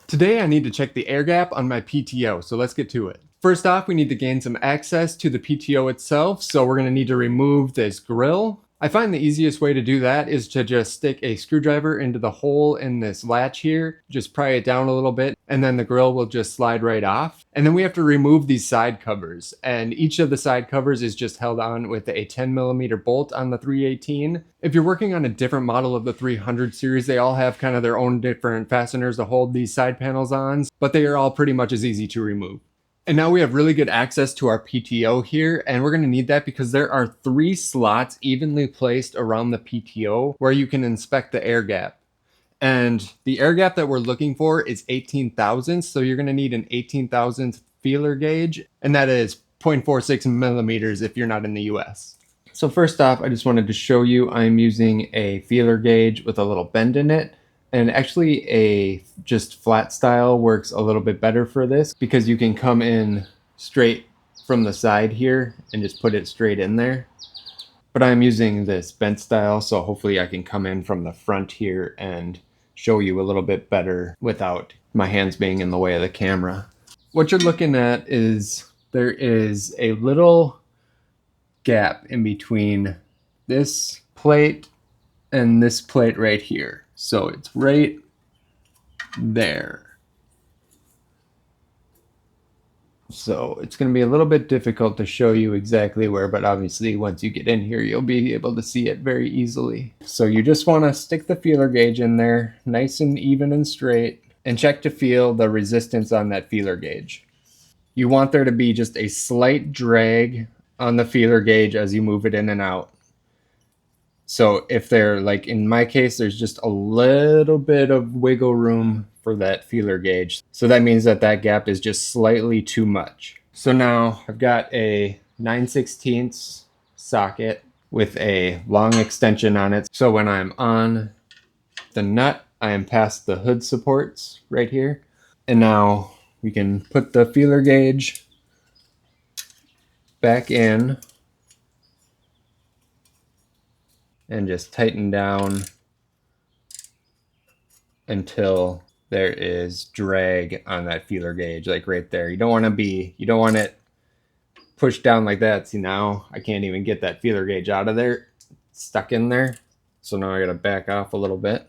Today I need to check the air gap on my PTO, so let's get to it. First off, we need to gain some access to the PTO itself, so we're going to need to remove this grill. I find the easiest way to do that is to just stick a screwdriver into the hole in this latch here, just pry it down a little bit, and then the grill will just slide right off. And then we have to remove these side covers, and each of the side covers is just held on with a 10mm bolt on the 318. If you're working on a different model of the 300 series, they all have kind of their own different fasteners to hold these side panels on, but they are all pretty much as easy to remove. And now we have really good access to our PTO here, and we're going to need that because there are 3 slots evenly placed around the PTO where you can inspect the air gap. And the air gap that we're looking for is 18 thousandths, so you're going to need an 18 thousandth feeler gauge, and that is 0.46 millimeters if you're not in the US. So first off, I just wanted to show you I'm using a feeler gauge with a little bend in it. And actually a just flat style works a little bit better for this because you can come in straight from the side here and just put it straight in there. But I'm using this bent style, so hopefully I can come in from the front here and show you a little bit better without my hands being in the way of the camera. What you're looking at is there is a little gap in between this plate and this plate right here. So it's right there. So it's going to be a little bit difficult to show you exactly where, but obviously once you get in here, you'll be able to see it very easily. So you just want to stick the feeler gauge in there, nice and even and straight, and check to feel the resistance on that feeler gauge. You want there to be just a slight drag on the feeler gauge as you move it in and out. So if they're, like in my case, there's just a little bit of wiggle room for that feeler gauge. So that means that that gap is just slightly too much. So now I've got a 9/16 socket with a long extension on it. So when I'm on the nut, I am past the hood supports right here. And now we can put the feeler gauge back in and just tighten down until there is drag on that feeler gauge, like right there. You don't want it pushed down like that. See, now I can't even get that feeler gauge out of there. It's stuck in there. So now I gotta back off a little bit.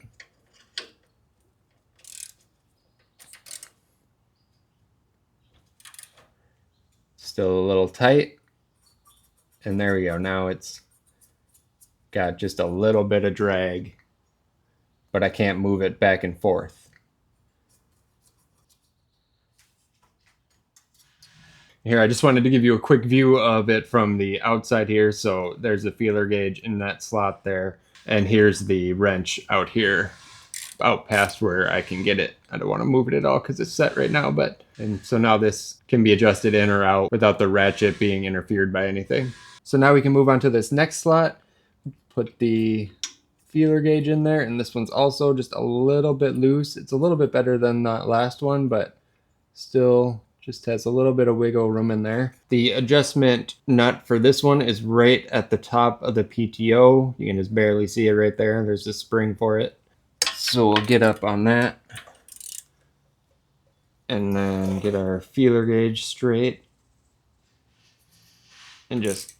Still a little tight. And there we go. Now it's got just a little bit of drag, but I can't move it back and forth. Here, I just wanted to give you a quick view of it from the outside here. So there's the feeler gauge in that slot there. And here's the wrench out here, out past where I can get it. I don't want to move it at all because it's set right now, and so now this can be adjusted in or out without the ratchet being interfered by anything. So now we can move on to this next slot, put the feeler gauge in there, and this one's also just a little bit loose. It's a little bit better than that last one, but still just has a little bit of wiggle room in there. The adjustment nut for this one is right at the top of the PTO. You can just barely see it right there. There's a spring for it. So we'll get up on that and then get our feeler gauge straight and just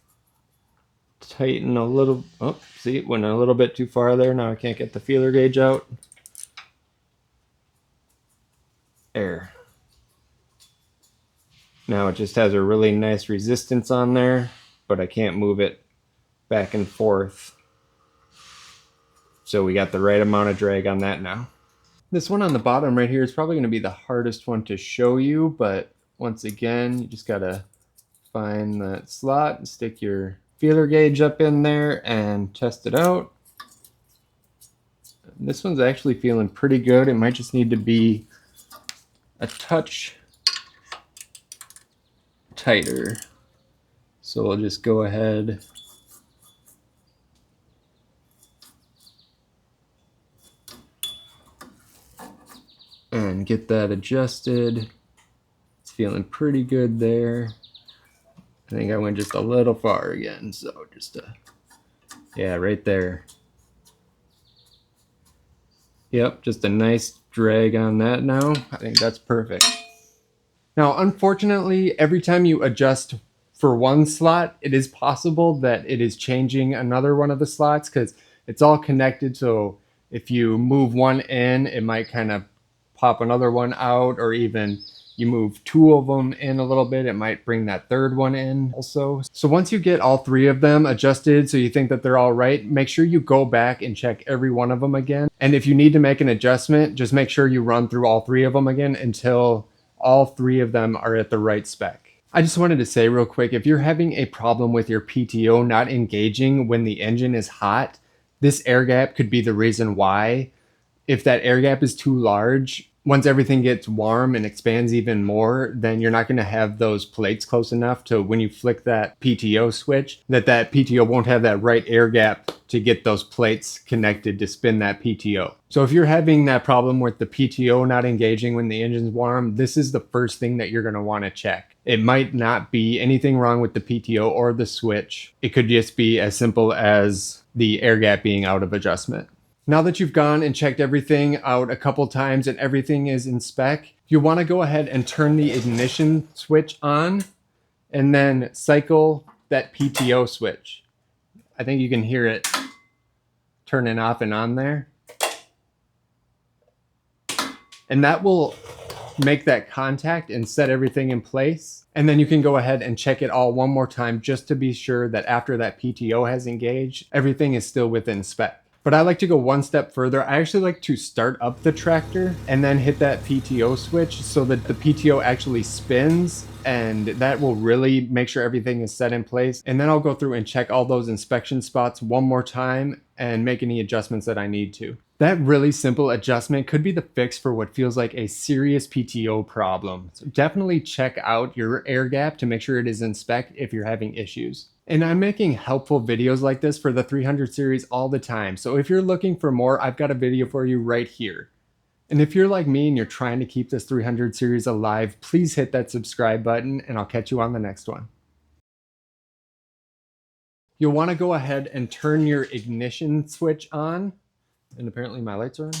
tighten a little. Oh, see, it went a little bit too far there. Now I can't get the feeler gauge out. There. Now it just has a really nice resistance on there, but I can't move it back and forth. So we got the right amount of drag on that now. This one on the bottom right here is probably going to be the hardest one to show you, but once again, you just got to find that slot and stick your feeler gauge up in there and test it out. This one's actually feeling pretty good. It might just need to be a touch tighter. So we'll just go ahead and get that adjusted. It's feeling pretty good there. I think I went just a little far again, so just yeah, right there. Yep, just a nice drag on that now. I think that's perfect. Now, unfortunately, every time you adjust for one slot, it is possible that it is changing another one of the slots because it's all connected. So if you move one in, it might kind of pop another one out, or even you move two of them in a little bit, it might bring that third one in also. So once you get all three of them adjusted so you think that they're all right, make sure you go back and check every one of them again. And if you need to make an adjustment, just make sure you run through all three of them again until all three of them are at the right spec. I just wanted to say real quick, if you're having a problem with your PTO not engaging when the engine is hot, this air gap could be the reason why. If that air gap is too large, once everything gets warm and expands even more, then you're not going to have those plates close enough to when you flick that PTO switch, that PTO won't have that right air gap to get those plates connected to spin that PTO. So if you're having that problem with the PTO not engaging when the engine's warm, this is the first thing that you're going to want to check. It might not be anything wrong with the PTO or the switch. It could just be as simple as the air gap being out of adjustment. Now that you've gone and checked everything out a couple times and everything is in spec, you want to go ahead and turn the ignition switch on and then cycle that PTO switch. I think you can hear it turning off and on there. And that will make that contact and set everything in place. And then you can go ahead and check it all one more time just to be sure that after that PTO has engaged, everything is still within spec. But I like to go one step further. I actually like to start up the tractor and then hit that PTO switch so that the PTO actually spins, and that will really make sure everything is set in place. And then I'll go through and check all those inspection spots one more time and make any adjustments that I need to. That really simple adjustment could be the fix for what feels like a serious PTO problem. So definitely check out your air gap to make sure it is in spec if you're having issues. And I'm making helpful videos like this for the 300 series all the time. So if you're looking for more, I've got a video for you right here. And if you're like me and you're trying to keep this 300 series alive, please hit that subscribe button and I'll catch you on the next one. You'll want to go ahead and turn your ignition switch on. And apparently my lights are on.